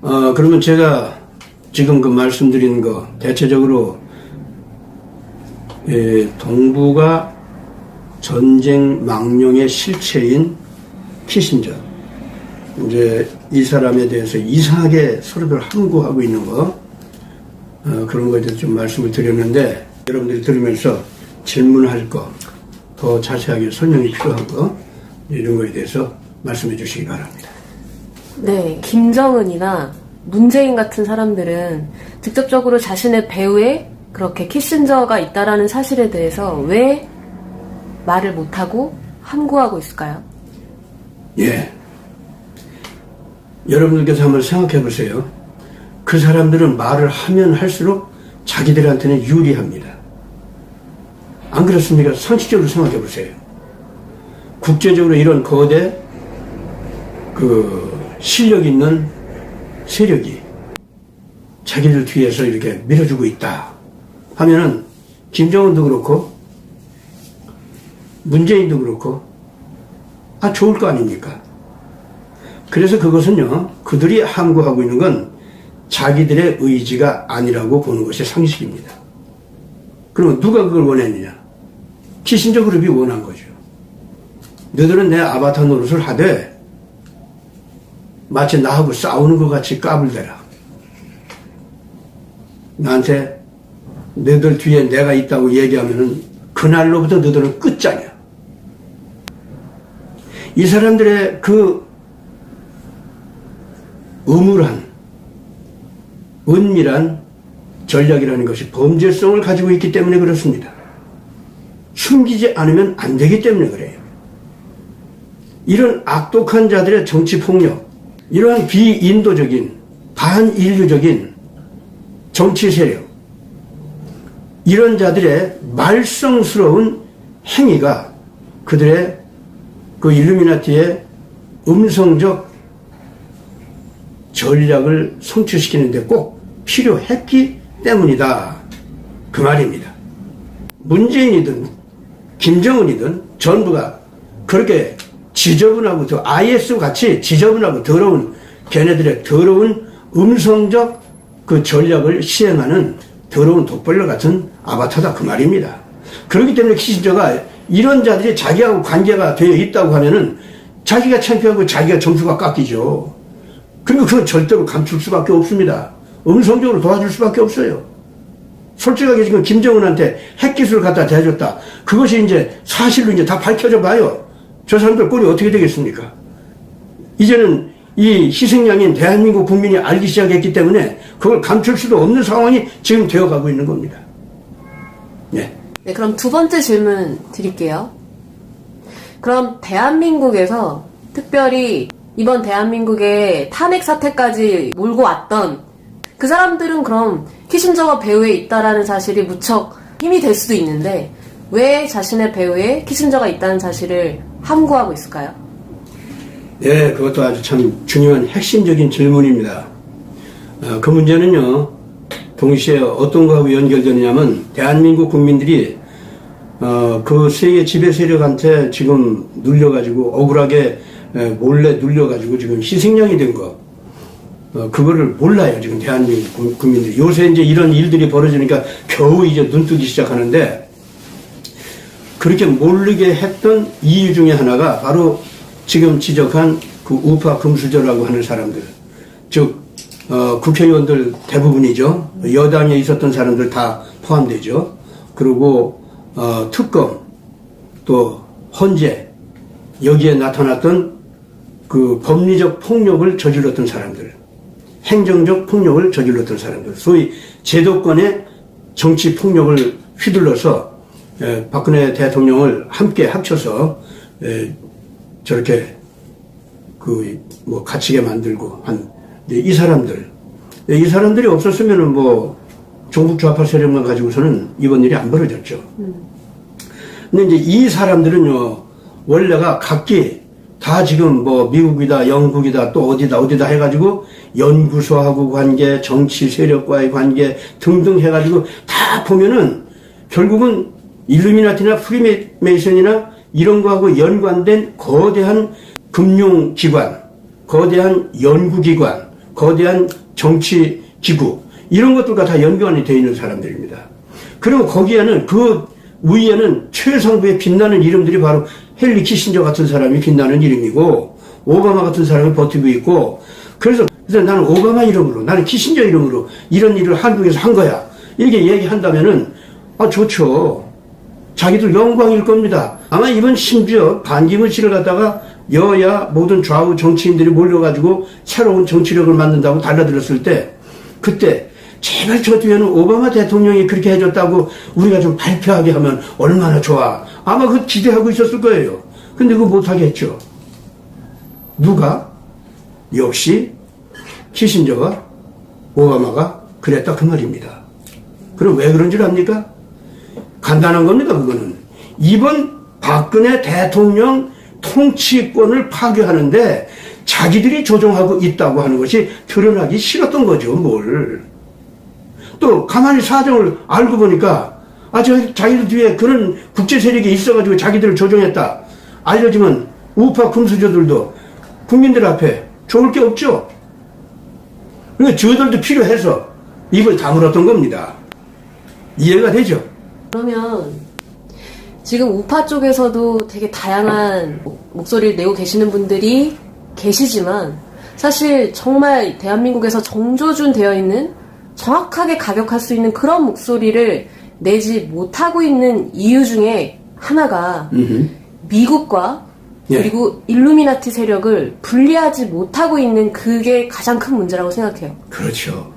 그러면 제가 지금 그 말씀드린 거 대체적으로 동북아 전쟁 망령의 실체인 키신저, 이제 이 사람에 대해서 이상하게 서로들 함구하고 있는 거, 그런 거에 대해서 좀 말씀을 드렸는데, 여러분들이 들으면서 질문할 거, 더 자세하게 설명이 필요한 거, 이런 거에 대해서 말씀해 주시기 바랍니다. 네, 김정은이나 문재인 같은 사람들은 직접적으로 자신의 배후에 그렇게 키신저가 있다라는 사실에 대해서 왜 말을 못하고 함구하고 있을까요? 예. 여러분들께서 한번 생각해 보세요. 그 사람들은 말을 하면 할수록 자기들한테는 유리합니다. 안 그렇습니까? 상식적으로 생각해 보세요. 국제적으로 이런 거대 실력 있는 세력이 자기들 뒤에서 이렇게 밀어주고 있다 하면은 김정은도 그렇고 문재인도 그렇고 좋을 거 아닙니까? 그래서 그것은요, 그들이 함구하고 있는 건 자기들의 의지가 아니라고 보는 것이 상식입니다. 그러면 누가 그걸 원했느냐? 키신저 그룹이 원한 거죠. 너희들은 내 아바타 노릇을 하되 마치 나하고 싸우는 것 같이 까불대라. 나한테 너희들 뒤에 내가 있다고 얘기하면은 그날로부터 너희들은 끝장이야. 이 사람들의 그 음울한, 은밀한 전략이라는 것이 범죄성을 가지고 있기 때문에 그렇습니다. 숨기지 않으면 안 되기 때문에 그래요. 이런 악독한 자들의 정치폭력, 이러한 비인도적인, 반인류적인 정치 세력, 이런 자들의 말썽스러운 행위가 그들의 그 일루미나티의 음성적 전략을 성취시키는데 꼭 필요했기 때문이다. 그 말입니다. 문재인이든 김정은이든 전부가 그렇게 지저분하고 IS 같이 지저분하고 더러운 걔네들의 더러운 음성적 그 전략을 시행하는 더러운 독벌레 같은 아바타다 그 말입니다. 그렇기 때문에 키신저가 이런 자들이 자기하고 관계가 되어 있다고 하면은 자기가 창피하고 자기가 점수가 깎이죠. 그리고 그건 절대로 감출 수밖에 없습니다. 음성적으로 도와줄 수밖에 없어요. 솔직하게 지금 김정은한테 핵기술을 갖다 대줬다. 그것이 이제 사실로 이제 다 밝혀져 봐요. 저 사람들 꼴이 어떻게 되겠습니까? 이제는 이 희생양인 대한민국 국민이 알기 시작했기 때문에 그걸 감출 수도 없는 상황이 지금 되어가고 있는 겁니다. 네. 네, 그럼 두 번째 질문 드릴게요. 그럼 대한민국에서 특별히 이번 대한민국의 탄핵 사태까지 몰고 왔던 그 사람들은 그럼 키신저가 배후에 있다라는 사실이 무척 힘이 될 수도 있는데 왜 자신의 배후에 키신저가 있다는 사실을 함구하고 있을까요? 네, 그것도 아주 참 중요한 핵심적인 질문입니다. 그 문제는요, 동시에 어떤 거하고 연결되느냐면 대한민국 국민들이 그 세계 지배 세력한테 지금 눌려가지고 억울하게 몰래 눌려가지고 지금 희생양이 된 거, 그거를 몰라요 지금 대한민국 국민들이. 요새 이제 이런 일들이 벌어지니까 겨우 이제 눈뜨기 시작하는데, 그렇게 모르게 했던 이유 중에 하나가 바로 지금 지적한 그 우파 금수저라고 하는 사람들, 즉 국회의원들 대부분이죠. 여당에 있었던 사람들 다 포함되죠. 그리고 특검, 또 헌재, 여기에 나타났던 그 법리적 폭력을 저질렀던 사람들, 행정적 폭력을 저질렀던 사람들, 소위 제도권의 정치 폭력을 휘둘러서 박근혜 대통령을 함께 합쳐서 저렇게 갇히게 만들고 한 이 사람들이 없었으면은 종북 좌파 세력만 가지고서는 이번 일이 안 벌어졌죠. 근데 이제 이 사람들은요, 원래가 각기 다 지금 미국이다, 영국이다, 또 어디다 해가지고 연구소하고 관계, 정치 세력과의 관계 등등 해가지고 다 보면은 결국은 일루미나티나 프리메이슨이나 이런 거하고 연관된 거대한 금융기관, 거대한 연구기관, 거대한 정치 기구 이런 것들과 다 연관이 되어 있는 사람들입니다. 그리고 거기에는 그 위에는 최상부에 빛나는 이름들이 바로 헨리 키신저 같은 사람이 빛나는 이름이고 오바마 같은 사람이 버티고 있고 그래서 나는 오바마 이름으로 나는 키신저 이름으로 이런 일을 한국에서 한 거야 이렇게 얘기한다면은 좋죠. 자기들 영광일 겁니다. 아마 이번 심지어 반기문씨를 갖다가 여야 모든 좌우 정치인들이 몰려가지고 새로운 정치력을 만든다고 달라들었을 때 그때 제발 저 뒤에는 오바마 대통령이 그렇게 해줬다고 우리가 좀 발표하게 하면 얼마나 좋아. 아마 그 기대하고 있었을 거예요. 근데 그거 못하게 했죠. 누가? 역시 키신저가 오바마가 그랬다 그 말입니다. 그럼 왜 그런 줄 압니까? 간단한 겁니다. 그거는 이번 박근혜 대통령 통치권을 파괴하는데 자기들이 조종하고 있다고 하는 것이 드러나기 싫었던 거죠. 뭘. 또 가만히 사정을 알고 보니까 자기들 뒤에 그런 국제 세력이 있어가지고 자기들을 조종했다 알려지면 우파 금수저들도 국민들 앞에 좋을 게 없죠. 그러니까 저들도 필요해서 입을 다물었던 겁니다. 이해가 되죠? 그러면 지금 우파 쪽에서도 되게 다양한 목소리를 내고 계시는 분들이 계시지만 사실 정말 대한민국에서 정조준 되어 있는 정확하게 가격할 수 있는 그런 목소리를 내지 못하고 있는 이유 중에 하나가 미국과 그리고 일루미나티 세력을 분리하지 못하고 있는 그게 가장 큰 문제라고 생각해요. 그렇죠.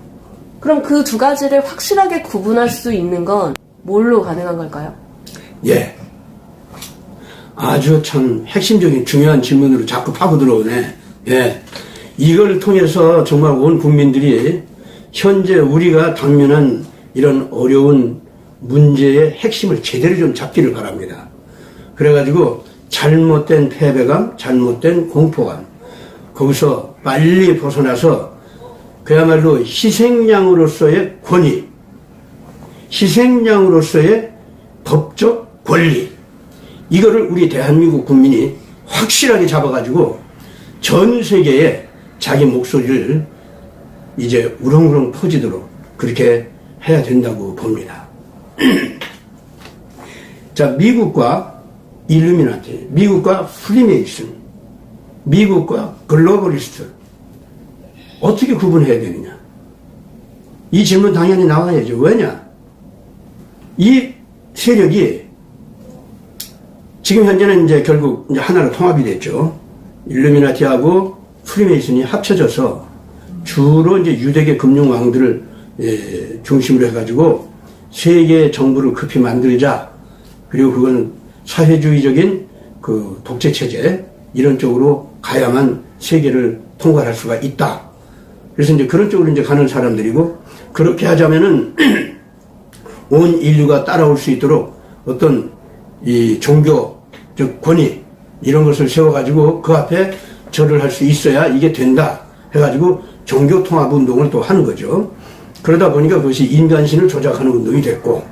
그럼 그 두 가지를 확실하게 구분할 수 있는 건 뭘로 가능한 걸까요? 예. 아주 참 핵심적인 중요한 질문으로 자꾸 파고 들어오네. 예. 이걸 통해서 정말 온 국민들이 현재 우리가 당면한 이런 어려운 문제의 핵심을 제대로 좀 잡기를 바랍니다. 그래가지고 잘못된 패배감, 잘못된 공포감, 거기서 빨리 벗어나서 그야말로 희생양으로서의 권위, 희생양으로서의 법적 권리, 이거를 우리 대한민국 국민이 확실하게 잡아가지고 전 세계에 자기 목소리를 이제 우렁우렁 퍼지도록 그렇게 해야 된다고 봅니다. 자, 미국과 일루미나티, 미국과 프리메이슨, 미국과 글로벌리스트 어떻게 구분해야 되느냐? 이 질문 당연히 나와야죠. 왜냐? 이 세력이 지금 현재는 이제 결국 이제 하나로 통합이 됐죠. 일루미나티하고 프리메이슨이 합쳐져서 주로 이제 유대계 금융왕들을 중심으로 해가지고 세계 정부를 급히 만들자. 그리고 그건 사회주의적인 그 독재 체제 이런 쪽으로 가야만 세계를 통과할 수가 있다. 그래서 이제 그런 쪽으로 이제 가는 사람들이고 그렇게 하자면은 온 인류가 따라올 수 있도록 어떤 이 종교적 권위 이런 것을 세워가지고 그 앞에 절을 할 수 있어야 이게 된다 해가지고 종교 통합 운동을 또 하는 거죠. 그러다 보니까 그것이 인간신을 조작하는 운동이 됐고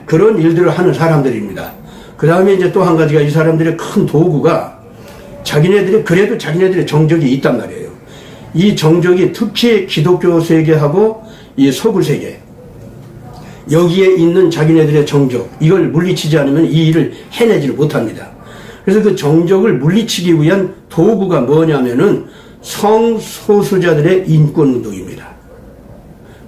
그런 일들을 하는 사람들입니다. 그 다음에 이제 또 한 가지가 이 사람들의 큰 도구가 그래도 자기네들의 정적이 있단 말이에요. 이 정적이 특히 기독교 세계하고 이 서구 세계 여기에 있는 자기네들의 정적 이걸 물리치지 않으면 이 일을 해내지를 못합니다. 그래서 그 정적을 물리치기 위한 도구가 뭐냐면은 성소수자들의 인권운동입니다.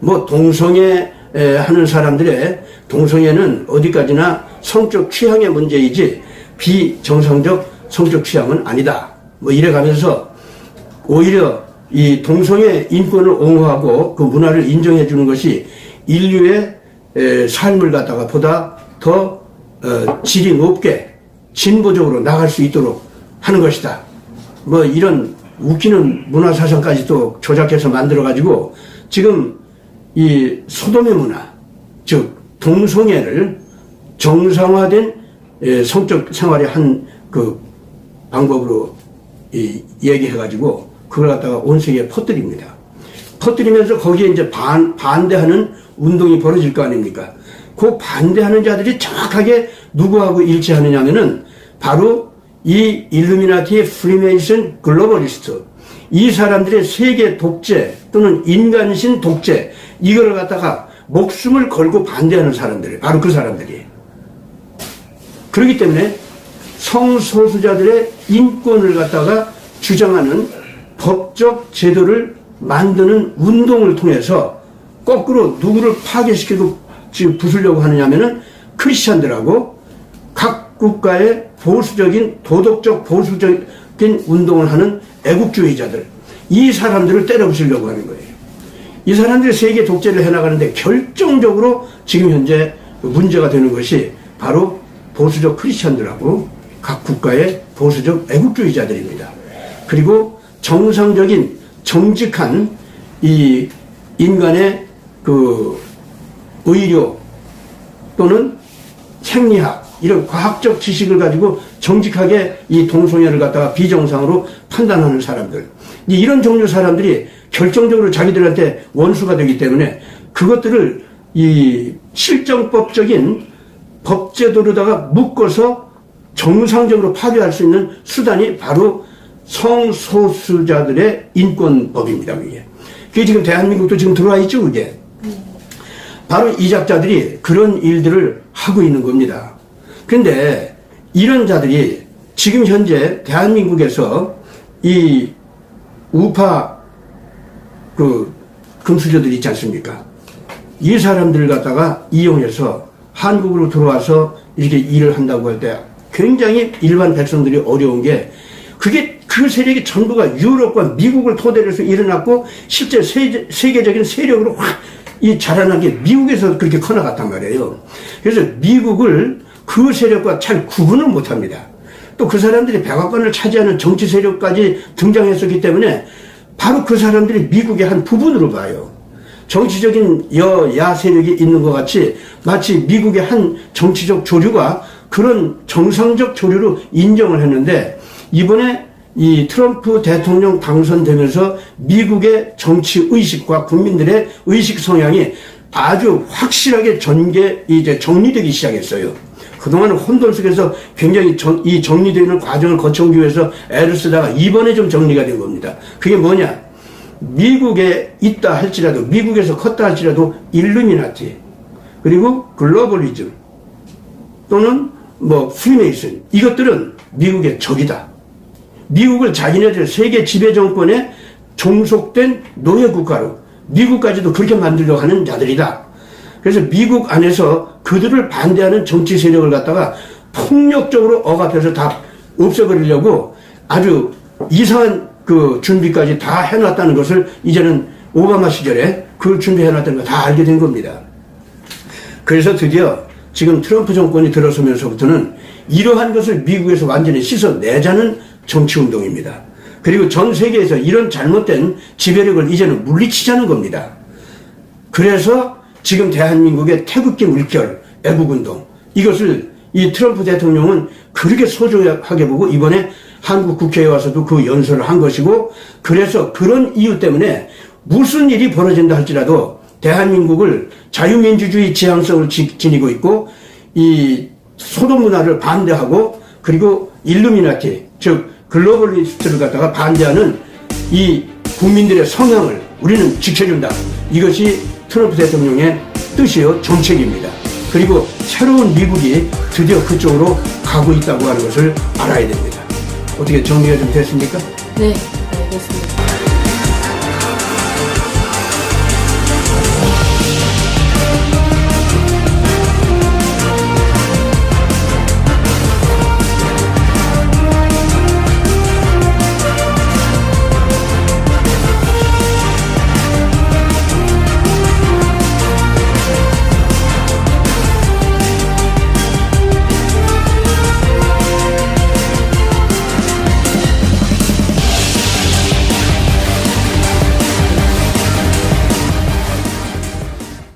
뭐 동성애 하는 사람들의 동성애는 어디까지나 성적 취향의 문제이지 비정상적 성적 취향은 아니다. 뭐 이래가면서 오히려 이 동성애 인권을 옹호하고 그 문화를 인정해 주는 것이 인류의 삶을 갖다가 보다 더 질이 높게 진보적으로 나갈 수 있도록 하는 것이다. 뭐 이런 웃기는 문화사상까지 또 조작해서 만들어가지고 지금 이 소돔의 문화, 즉 동성애를 정상화된 성적 생활의 한 그 방법으로 얘기해가지고 그걸 갖다가 온 세계에 퍼뜨립니다. 퍼뜨리면서 거기에 이제 반대하는 운동이 벌어질 거 아닙니까? 그 반대하는 자들이 정확하게 누구하고 일치하느냐면은 바로 이 일루미나티, 프리메이슨, 글로벌리스트 이 사람들의 세계 독재 또는 인간신 독재 이거를 갖다가 목숨을 걸고 반대하는 사람들, 바로 그 사람들이에요. 그렇기 때문에 성소수자들의 인권을 갖다가 주장하는 법적 제도를 만드는 운동을 통해서 거꾸로 누구를 파괴시키고 지금 부수려고 하느냐면은 크리스찬들하고 각 국가의 보수적인 도덕적 보수적인 운동을 하는 애국주의자들, 이 사람들을 때려 부수려고 하는 거예요. 이 사람들이 세계 독재를 해나가는데 결정적으로 지금 현재 문제가 되는 것이 바로 보수적 크리스찬들하고 각 국가의 보수적 애국주의자들입니다. 그리고 정상적인 정직한 이 인간의 그 의료 또는 생리학 이런 과학적 지식을 가지고 정직하게 이 동성애를 갖다가 비정상으로 판단하는 사람들, 이런 종류 사람들이 결정적으로 자기들한테 원수가 되기 때문에 그것들을 이 실정법적인 법제도로다가 묶어서 정상적으로 파괴할 수 있는 수단이 바로 성소수자들의 인권법입니다. 그게 지금 대한민국도 지금 들어와 있죠. 그게 바로 이 작자들이 그런 일들을 하고 있는 겁니다. 그런데 이런 자들이 지금 현재 대한민국에서 이 우파 그 금수저들이 있지 않습니까? 이 사람들을 갖다가 이용해서 한국으로 들어와서 이렇게 일을 한다고 할 때 굉장히 일반 백성들이 어려운 게 그게 그 세력이 전부가 유럽과 미국을 토대로 해서 일어났고 실제 세계적인 세력으로 확 이 자라난 게 미국에서 그렇게 커나갔단 말이에요. 그래서 미국을 그 세력과 잘 구분을 못 합니다. 또 그 사람들이 백악관을 차지하는 정치 세력까지 등장했었기 때문에 바로 그 사람들이 미국의 한 부분으로 봐요. 정치적인 여야 세력이 있는 것 같이 마치 미국의 한 정치적 조류가 그런 정상적 조류로 인정을 했는데 이번에 이 트럼프 대통령 당선되면서 미국의 정치 의식과 국민들의 의식 성향이 아주 확실하게 이제 정리되기 시작했어요. 그동안은 혼돈 속에서 굉장히 이 정리되는 과정을 거쳐오기 위해서 애를 쓰다가 이번에 좀 정리가 된 겁니다. 그게 뭐냐? 미국에 있다 할지라도, 미국에서 컸다 할지라도 일루미나티, 그리고 글로벌리즘, 또는 프리메이슨, 이것들은 미국의 적이다. 미국을 자기네들 세계 지배 정권에 종속된 노예 국가로 미국까지도 그렇게 만들려고 하는 자들이다. 그래서 미국 안에서 그들을 반대하는 정치 세력을 갖다가 폭력적으로 억압해서 다 없애버리려고 아주 이상한 그 준비까지 다 해놨다는 것을 이제는 오바마 시절에 그걸 준비해놨다는 걸 다 알게 된 겁니다. 그래서 드디어 지금 트럼프 정권이 들어서면서부터는 이러한 것을 미국에서 완전히 씻어내자는 정치운동입니다. 그리고 전 세계에서 이런 잘못된 지배력을 이제는 물리치자는 겁니다. 그래서 지금 대한민국의 태극기 물결, 애국운동, 이것을 이 트럼프 대통령은 그렇게 소중하게 보고 이번에 한국 국회에 와서도 그 연설을 한 것이고, 그래서 그런 이유 때문에 무슨 일이 벌어진다 할지라도 대한민국을 자유민주주의 지향성을 지니고 있고 이 소돔 문화를 반대하고 그리고 일루미나티, 즉 글로벌리스트를 갖다가 반대하는 이 국민들의 성향을 우리는 지켜준다. 이것이 트럼프 대통령의 뜻이요 정책입니다. 그리고 새로운 미국이 드디어 그쪽으로 가고 있다고 하는 것을 알아야 됩니다. 어떻게 정리가 좀 됐습니까? 네, 알겠습니다.